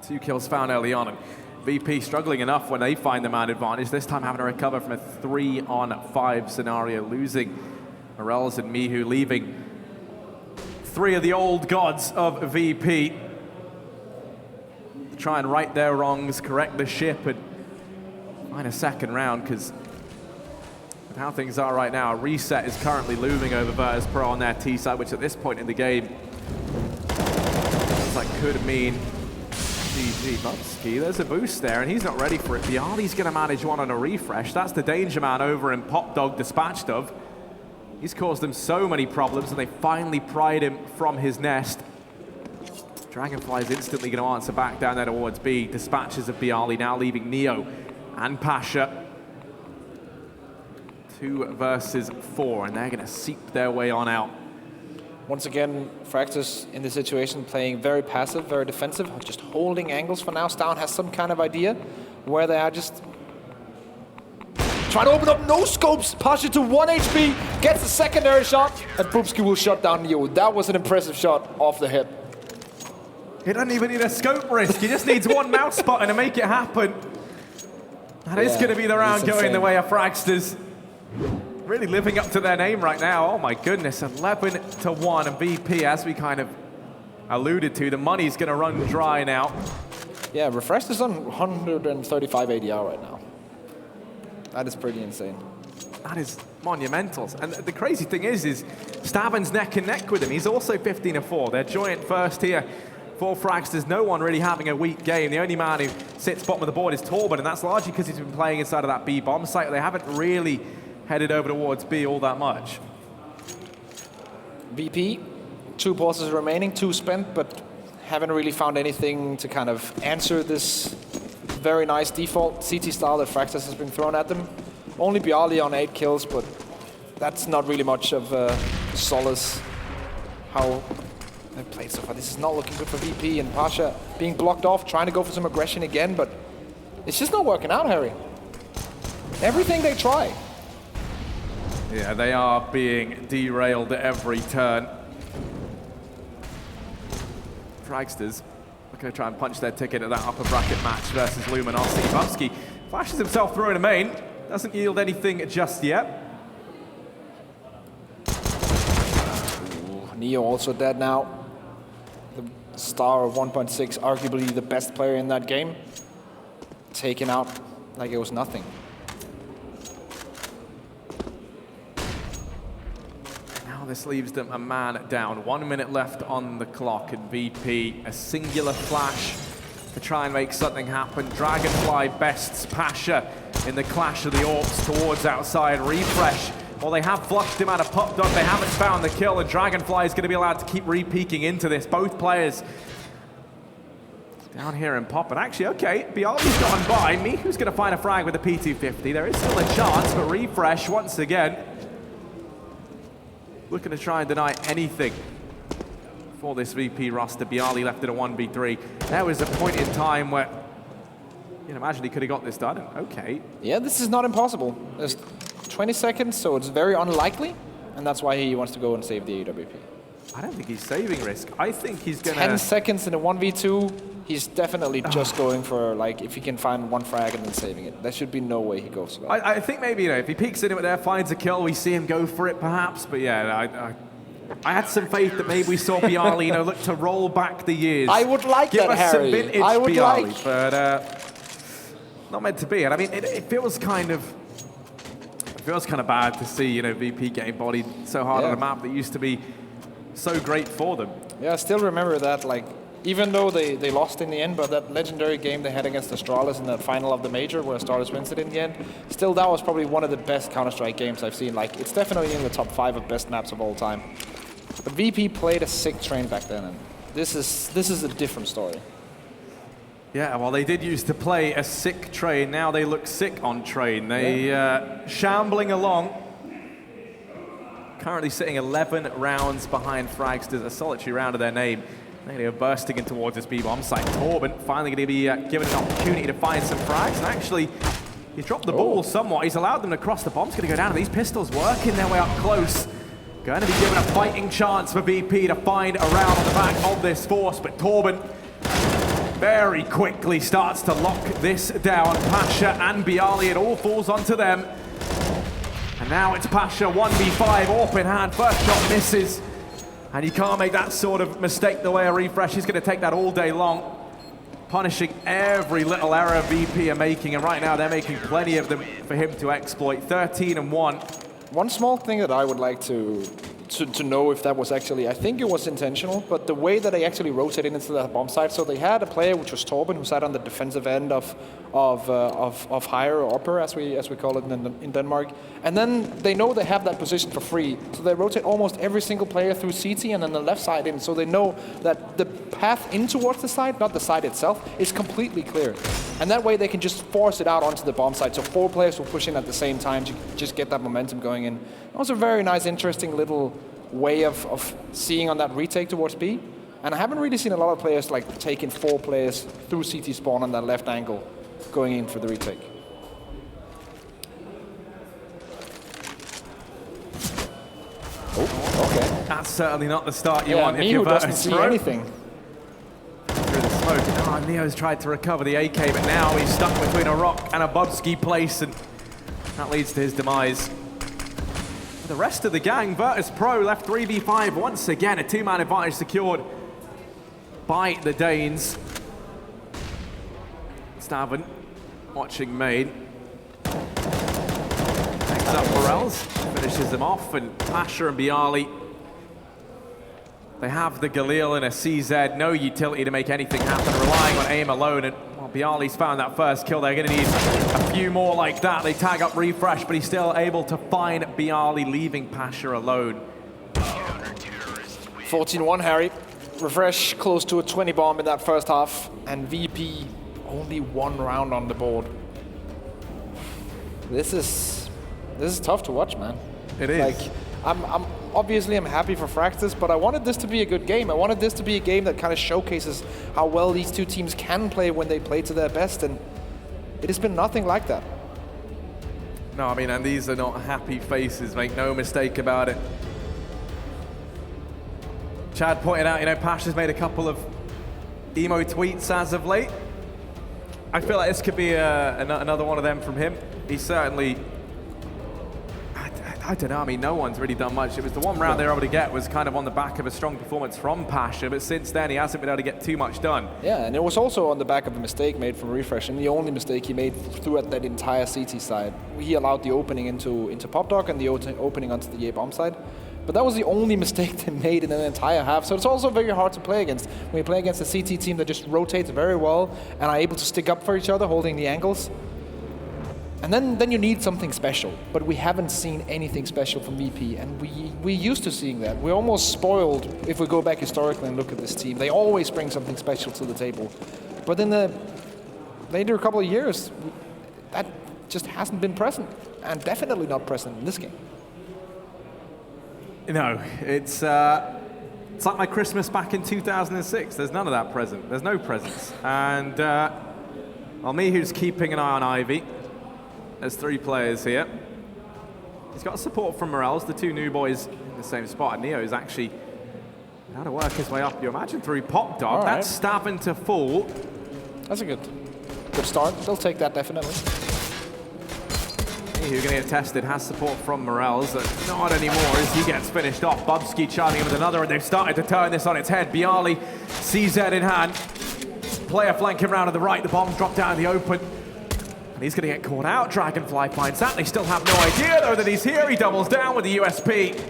2 kills found early on, and VP struggling enough when they find the man advantage. This time having to recover from a 3-on-5 scenario, losing Morels and Mihu, leaving 3 of the old gods of VP to try and right their wrongs, correct the ship, and find a second round, because how things are right now, a reset is currently looming over Virtus Pro on their T side, which at this point in the game looks like could mean GG. Bubsky, there's a boost there, and he's not ready for it. Bialy's going to manage one on a refresh. That's the danger man over in Pop Dog Dispatched of. He's caused them so many problems, and they finally pried him from his nest. Dragonfly is instantly going to answer back down there towards B. Dispatches of Bialy now leaving Neo and Pasha. 2 versus 4, and they're going to seep their way on out. Once again, Fragsters in this situation playing very passive, very defensive, just holding angles for now. Stavn has some kind of idea where they are, just trying to open up, no scopes. Pasha to 1 HP, gets the secondary shot, and Bubsky will shut down Neo. That was an impressive shot off the hip. He doesn't even need a scope risk. He just needs 1 mouse button to make it happen. That is going to be the round going the way of Fragsters. Really living up to their name right now. Oh my goodness, 11-1, and VP, as we kind of alluded to, the money's going to run dry now. Yeah, Refresh is on 135 ADR right now. That is pretty insane. That is monumental. And the crazy thing is Stavn's neck and neck with him. He's also 15-4. They're joint first here for Fragsters, no one really having a weak game. The only man who sits bottom of the board is Torben, and that's largely because he's been playing inside of that B bomb site. They haven't really headed over towards B all that much. VP, 2 pulses remaining, 2 spent, but haven't really found anything to kind of answer this very nice default CT style that Fragsters has been thrown at them. Only Bjarli on 8 kills, but that's not really much of solace how they've played so far. This is not looking good for VP, and Pasha being blocked off, trying to go for some aggression again, but it's just not working out, Harry. Everything they try. Yeah, they are being derailed at every turn. Fragsters are going to try and punch their ticket at that upper bracket match versus Luminosity. Bubsky flashes himself through in a main, doesn't yield anything just yet. Ooh, Neo also dead now. The star of 1.6, arguably the best player in that game, taken out like it was nothing. This leaves them a man down. 1 minute left on the clock, and VP, a singular flash to try and make something happen. Dragonfly bests Pasha in the clash of the Orcs towards outside. Refresh. Well, they have flushed him out of Pup Dog. They haven't found the kill, and Dragonfly is going to be allowed to keep re-peeking into this. Both players down here in Pop, and actually, okay, Bjarli's gotten by. Mihu's going to find a frag with a P250. There is still a chance, but Refresh once again looking to try and deny anything for this VP roster. Bjarli left in a 1v3. There was a point in time where you can imagine he could have got this done. Okay. Yeah, this is not impossible. There's 20 seconds, so it's very unlikely, and that's why he wants to go and save the AWP. I don't think he's saving risk. I think he's gonna... 10 seconds in a 1v2, he's definitely just going for, like, if he can find 1 frag and then saving it. There should be no way he goes for that. I think maybe, you know, if he peeks into it there, finds a kill, we see him go for it perhaps, but yeah, I had some faith that maybe we saw Bjarli, you know, look to roll back the years. I would like Give that, us some Harry. vintage I would Bjarli, like. but not meant to be. And I mean, it feels kind of bad to see, you know, VP getting bodied so hard on a map that used to be so great for them. Yeah, I still remember that, like, even though they lost in the end, but that legendary game they had against Astralis in the final of the major, where Astralis wins it in the end, still that was probably one of the best Counter-Strike games I've seen. Like, it's definitely in the top 5 of best maps of all time. But VP played a sick train back then, and this is a different story. Yeah, well, they did used to play a sick train. Now they look sick on train. They shambling along. Currently sitting 11 rounds behind Fragsters, a solitary round of their name. They are bursting in towards this B-bomb site. Torben finally going to be given an opportunity to find some frags. And actually, he dropped the ball somewhat. He's allowed them to cross. The bomb's going to go down, and these pistols working their way up close. Going to be given a fighting chance for VP to find a round on the back of this force, but Torben very quickly starts to lock this down. Pasha and Bjarli, it all falls onto them. And now it's Pasha, 1v5, AWP in hand. First shot misses. And you can't make that sort of mistake the way a Refresh is going to take that all day long. Punishing every little error VP are making, and right now they're making plenty of them for him to exploit. 13-1. One small thing that I would like to know if that was actually, I think it was intentional, but the way that they actually rotated into that bomb site, so they had a player which was Torben, who sat on the defensive end of higher or upper, as we call it in Denmark, and then they know they have that position for free, so they rotate almost every single player through CT and then the left side in, so they know that the path in towards the side, not the side itself, is completely clear. And that way they can just force it out onto the bomb site, so 4 players will push in at the same time to just get that momentum going in. That was a very nice, interesting little way of seeing on that retake towards B. And I haven't really seen a lot of players like taking 4 players through CT spawn on that left angle, going in for the retake. Oh, okay. That's certainly not the start you want if Mihu you're doesn't see anything. Through the smoke. Oh, Neo's tried to recover the AK, but now he's stuck between a rock and a Bubsky place, and that leads to his demise. The rest of the gang, Virtus Pro left 3v5 once again, a 2-man advantage secured by the Danes. Staven watching main. Takes up Morels, finishes them off, and Pasha and Bjarli They have the Galil and a CZ, no utility to make anything happen, relying on aim alone. And well, Bialy's found that first kill. They're going to need a few more like that. They tag up Refresh, but he's still able to find Bialy, leaving Pasha alone. 14-1, Harry. Refresh close to a 20 bomb in that first half, and VP only 1 round on the board. This is tough to watch, man. It is. Like, I'm obviously happy for Fragsters, but I wanted this to be a good game. I wanted this to be a game that kind of showcases how well these two teams can play when they play to their best, and it has been nothing like that. No, I mean, and these are not happy faces, make no mistake about it. Chad pointed out, you know, Pasha's made a couple of emo tweets as of late. I feel like this could be another one of them from him. He's certainly, I don't know, I mean, no one's really done much. It was the one round they were able to get was kind of on the back of a strong performance from Pasha, but since then he hasn't been able to get too much done. Yeah, and it was also on the back of a mistake made from Refresh, and the only mistake he made throughout that entire CT side. He allowed the opening into Pop Dog and the opening onto the A bomb side. But that was the only mistake they made in an entire half. So it's also very hard to play against. When you play against a CT team that just rotates very well and are able to stick up for each other, holding the angles. And then you need something special. But we haven't seen anything special from VP, and we're used to seeing that. We're almost spoiled if we go back historically and look at this team. They always bring something special to the table. But in the later couple of years, that just hasn't been present, and definitely not present in this game. No, it's like my Christmas back in 2006. There's none of that present. There's no presents. And well, Mihu's keeping an eye on Ivy. There's 3 players here. He's got support from Morels, the 2 new boys in the same spot. And Neo's actually how to work his way up. You imagine through Pop Dog. That's stabbing to full. That's a good start. They'll take that definitely. Who's going to get tested, has support from Morels, not anymore as he gets finished off. Bubsky charging in with another, and they've started to turn this on its head. Bialy, CZ in hand. Player flanking round to the right, the bomb's dropped down in the open. And he's going to get caught out. Dragonfly finds that. They still have no idea, though, that he's here. He doubles down with the USP.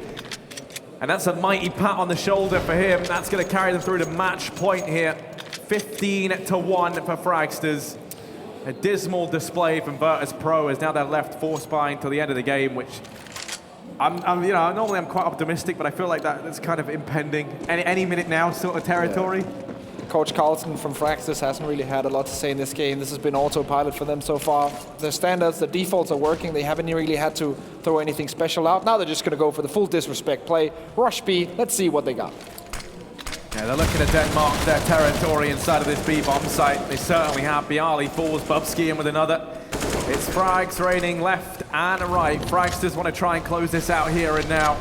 And that's a mighty pat on the shoulder for him. That's going to carry them through to match point here. 15-1 for Fragsters. A dismal display from Virtus Pro as now they're left force buying till the end of the game, which you know, normally I'm quite optimistic, but I feel like that's kind of impending. Any minute now sort of territory. Yeah. Coach Carlson from Fragsters hasn't really had a lot to say in this game. This has been autopilot for them so far. The standards, the defaults are working. They haven't really had to throw anything special out. Now they're just going to go for the full disrespect play. Rush B, let's see what they got. Yeah, they're looking at Denmark, their territory inside of this B-bomb site. They certainly have. Bialy falls, Bubsky in with another. It's Frags raining left and right. Fragsters want to try and close this out here and now.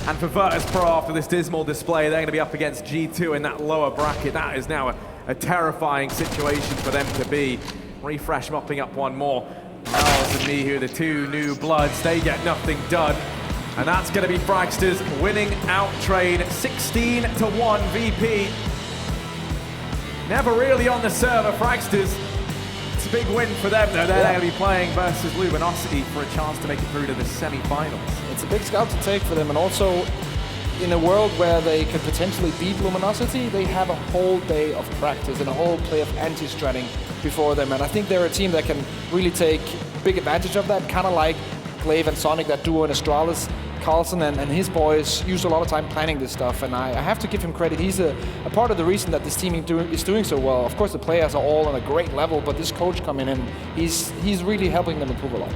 And for Virtus Pro, after this dismal display, they're going to be up against G2 in that lower bracket. That is now a terrifying situation for them to be. Refresh mopping up one more. Miles and Mihu, the 2 new bloods, they get nothing done. And that's going to be Fragsters winning out trade 16-1 VP. Never really on the server, Fragsters. It's a big win for them, though. They're going to be playing versus Luminosity for a chance to make it through to the semi-finals. It's a big scout to take for them, and also in a world where they could potentially beat Luminosity, they have a whole day of practice and a whole play of anti-stratting before them, and I think they're a team that can really take big advantage of that, kind of like Glaive and Sonic, that duo in Astralis. Carlson and his boys used a lot of time planning this stuff, and I have to give him credit. He's a part of the reason that this team is doing so well. Of course, the players are all on a great level, but this coach coming in, he's really helping them improve a lot.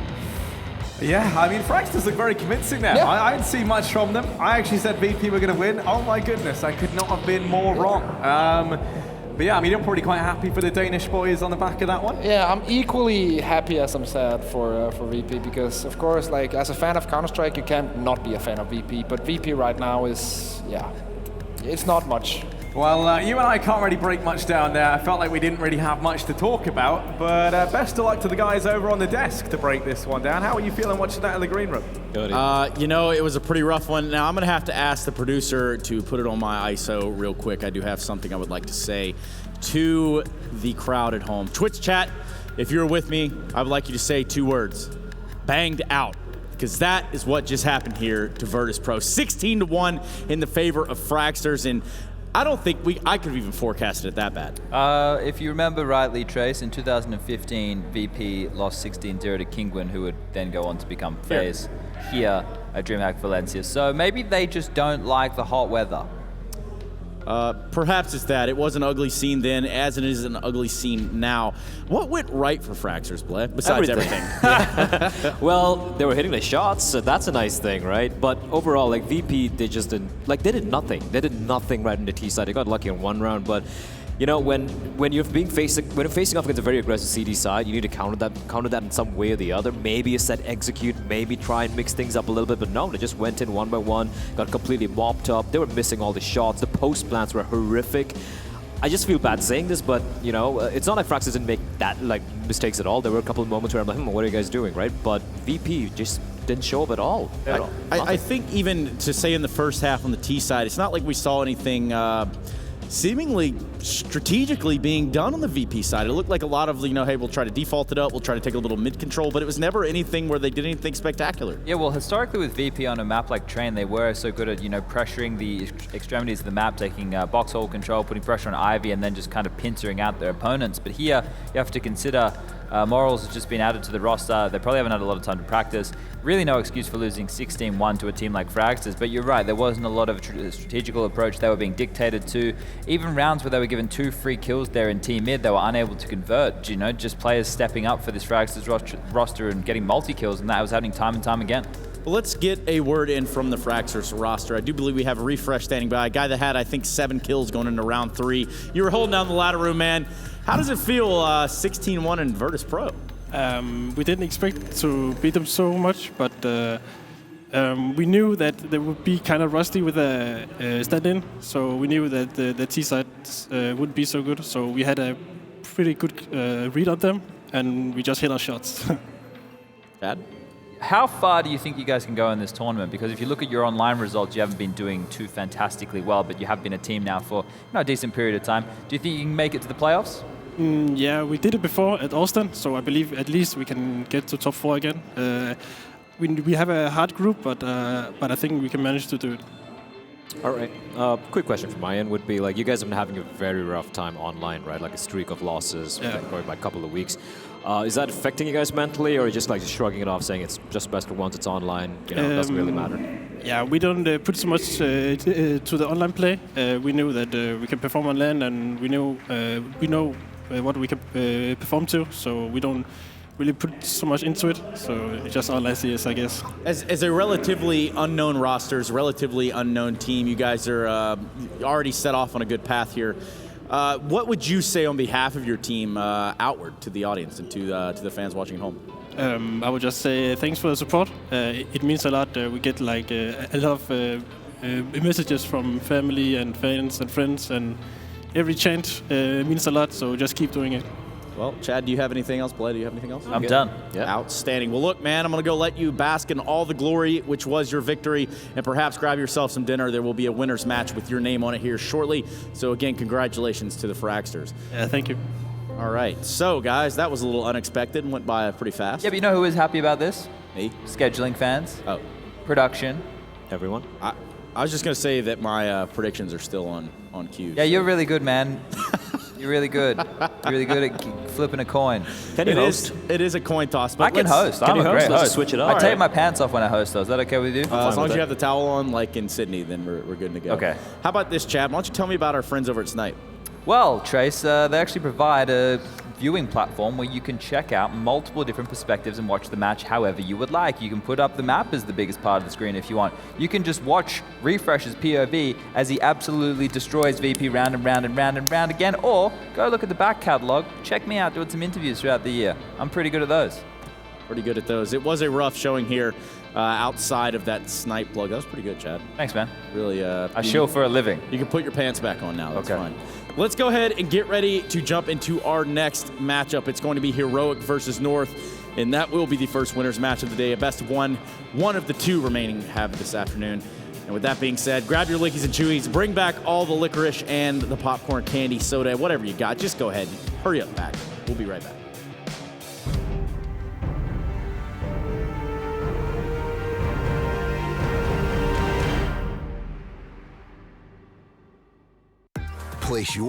Yeah, I mean, Fragsters look very convincing there. Yeah. I didn't see much from them. I actually said VP were going to win. Oh my goodness, I could not have been more wrong. But yeah, I mean, you're probably quite happy for the Danish boys on the back of that one. Yeah, I'm equally happy as I'm sad for VP, because of course, like, as a fan of Counter-Strike, you can't not be a fan of VP, but VP right now is, yeah, it's not much. Well, you and I can't really break much down there. I felt like we didn't really have much to talk about, but best of luck to the guys over on the desk to break this one down. How are you feeling watching that in the green room? You know, it was a pretty rough one. Now, I'm going to have to ask the producer to put it on my ISO real quick. I do have something I would like to say to the crowd at home. Twitch chat, if you're with me, I would like you to say 2 words. Banged out. because that is what just happened here to Virtus Pro. 16-1 in the favor of Fragsters, and I don't think I could have even forecasted it that bad. If you remember rightly, Trace, in 2015, VP lost 16-0 to Kingwin, who would then go on to become FaZe here at DreamHack Valencia. So maybe they just don't like the hot weather. Perhaps it's that. It was an ugly scene then, as it is an ugly scene now. What went right for Fragsters, Bled, besides everything? Well, they were hitting the shots, so that's a nice thing, right? But overall, like VP, they just didn't, like they did nothing. They did nothing right in the T side. They got lucky in one round, but you know, when you're facing off against a very aggressive CD side, you need to counter that in some way or the other. Maybe a set execute, maybe try and mix things up a little bit, but no, they just went in one by one, got completely mopped up. They were missing all the shots. The post plants were horrific. I just feel bad saying this, but you know, it's not like Fragsters didn't make that like mistakes at all. There were a couple of moments where I'm like, what are you guys doing, right? But VP just didn't show up at all. I think even to say in the first half on the T side, it's not like we saw anything seemingly strategically being done on the VP side. It looked like a lot of, hey, we'll try to default it up, we'll try to take a little mid-control, but it was never anything where they did anything spectacular. Yeah, well, historically with VP on a map like Train, they were so good at, pressuring the extremities of the map, taking box hole control, putting pressure on Ivy, and then just kind of pincering out their opponents. But here, you have to consider Morals has just been added to the roster. They probably haven't had a lot of time to practice. Really no excuse for losing 16-1 to a team like Fragsters, but you're right, there wasn't a lot of strategical approach. They were being dictated to. Even rounds where they were given 2 free kills there in team mid, they were unable to convert. Just players stepping up for this Fragsters roster and getting multi-kills, and that was happening time and time again. Well, let's get a word in from the Fragsters roster. I do believe we have a refresh standing by, a guy that had, I think, 7 kills going into round 3. You were holding down the ladder room, man. How does it feel 16-1 in Virtus Pro? We didn't expect to beat them so much, but we knew that they would be kind of rusty with a stand-in, so we knew that the T-sides wouldn't be so good, so we had a pretty good read on them, and we just hit our shots. Chad? How far do you think you guys can go in this tournament? Because if you look at your online results, you haven't been doing too fantastically well, but you have been a team now for a decent period of time. Do you think you can make it to the playoffs? Yeah, we did it before at Austin, so I believe at least we can get to top 4 again. We have a hard group, but I think we can manage to do it. All right. Quick question from my end would be, like, you guys have been having a very rough time online, right? Like a streak of losses going by a couple of weeks. Is that affecting you guys mentally, or are you just like shrugging it off, saying it's just best once it's online? It doesn't really matter. Yeah, we don't put so much to the online play. We knew that we can perform on LAN, and we know what we can perform to, so we don't really put so much into it. So it's just online CS, I guess. As a relatively unknown rosters, relatively unknown team, you guys are already set off on a good path here. What would you say on behalf of your team outward to the audience and to the fans watching at home? I would just say thanks for the support. It means a lot. We get like a lot of messages from family and fans and friends, and every chant means a lot, so just keep doing it. Well, Chad, do you have anything else? Bled, do you have anything else? I'm done. Yeah. Outstanding. Well, look, man, I'm going to go let you bask in all the glory, which was your victory, and perhaps grab yourself some dinner. There will be a winner's match with your name on it here shortly. So, again, congratulations to the Fragsters. Yeah, thank you. All right. So, guys, that was a little unexpected and went by pretty fast. Yeah, but you know who is happy about this? Me? Scheduling fans. Oh. Production. Everyone? I was just going to say that my predictions are still on cue. Yeah, you're really good, man. You're really good. You're really good at flipping a coin. Can you host? It is a coin toss. But I can host. I'm a great Let's host. just switch it up. I take my pants off when I host, though. Is that okay with you? As long as you have the towel on, like in Sydney, then we're good to go. Okay. How about this, Chad? Why don't you tell me about our friends over at Snipe? Well, Trace, they actually provide a viewing platform where you can check out multiple different perspectives and watch the match however you would like. You can put up the map as the biggest part of the screen if you want. You can just watch Refresh's POV as he absolutely destroys VP round and round and round and round again, or go look at the back catalog, check me out doing some interviews throughout the year. I'm pretty good at those. Pretty good at those. It was a rough showing here outside of that Snipe plug. That was pretty good, Chad. Thanks, man. Really. I shill for a living. You can put your pants back on now. That's Okay. fine. Let's go ahead and get ready to jump into our next matchup. It's going to be Heroic versus North, and that will be the first winner's match of the day. A best of one of the 2 remaining have this afternoon. And with that being said, grab your lickies and chewies, bring back all the licorice and the popcorn, candy, soda, whatever you got. Just go ahead. Hurry up back. We'll be right back. Place your